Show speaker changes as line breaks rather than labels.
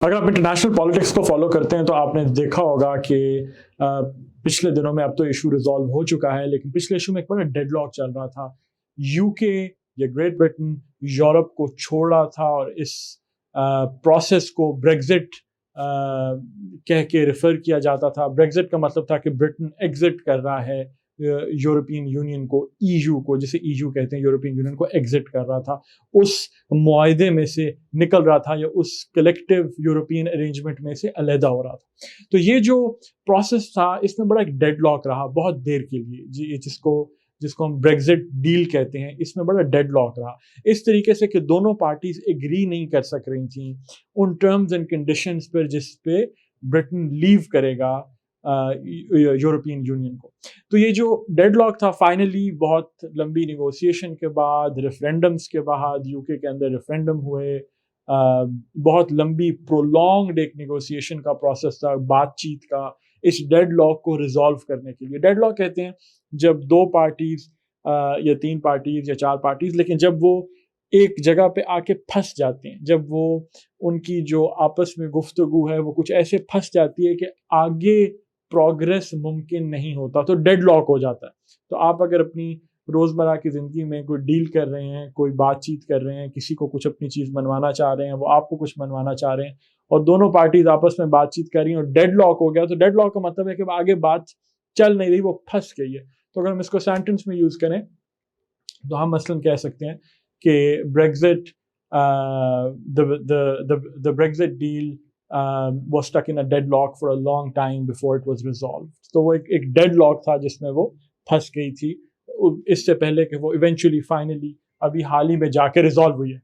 अगर आप international politics को फॉलो करते हैं तो आपने देखा होगा कि पिछले दिनों में अब तो इशू रिजॉल्व हो चुका है, लेकिन पिछले इशू में एक बड़ा डेडलॉक चल रहा था। यूके या ग्रेट ब्रिटेन यूरोप को छोड़ रहा था और इस प्रोसेस को ब्रेग्जिट कह के रेफर किया जाता था। ब्रेग्जिट का मतलब था कि ब्रिटेन एग्जिट कर रहा है यूरोपियन यूनियन को, ईयू को, जिसे ईयू कहते हैं, यूरोपियन यूनियन को एग्जिट कर रहा था, उस मुआहदे में से निकल रहा था या उस कलेक्टिव यूरोपियन अरेंजमेंट में से अलहदा हो रहा था। तो ये जो प्रोसेस था इसमें बड़ा एक डेडलॉक रहा बहुत देर के लिए, जी, जिसको हम ब्रेग्जिट डील कहते हैं, इसमें बड़ा डेडलॉक रहा इस तरीके से कि दोनों पार्टीज एग्री नहीं कर सक रही थी उन टर्म्स एंड कंडीशंस पर जिस पे ब्रिटेन लीव करेगा यूरोपियन यूनियन को। तो ये जो डेडलॉक था फाइनली बहुत लंबी नेगोशिएशन के बाद, रेफरेंडम्स के बाद, यूके के अंदर रेफरेंडम हुए, बहुत लंबी प्रोलॉन्ग्ड एक नेगोशिएशन का प्रोसेस था, बातचीत का, इस डेडलॉक को रिजॉल्व करने के लिए। डेडलॉक कहते हैं जब दो पार्टीज या तीन पार्टीज या चार पार्टीज, लेकिन जब वो एक जगह पे आके फंस जाते हैं, जब वो उनकी जो आपस में गुफ्तगू है वो कुछ ऐसे फंस जाती है कि आगे प्रोग्रेस मुमकिन नहीं होता, तो डेडलॉक हो जाता है। तो आप अगर अपनी रोज़मर्रा की ज़िंदगी में कोई डील कर रहे हैं, कोई बातचीत कर रहे हैं, किसी को कुछ अपनी चीज़ मनवाना चाह रहे हैं, वो आपको कुछ मनवाना चाह रहे हैं और दोनों पार्टीज आपस में बातचीत कर रही हैं और डेडलॉक हो गया, तो डेडलॉक का मतलब है कि आगे बात चल नहीं रही, वो फंस गई है। तो अगर हम इसको सेंटेंस में यूज़ करें तो हम मसलन कह सकते हैं कि Brexit the Brexit deal was stuck in a deadlock for a long time before it was resolved. तो वो एक डेडलॉक था जिसमें वो फंस गई थी इससे पहले कि वो इवेंचुअली फाइनली अभी हाल ही में जाके रिजॉल्व हुई है।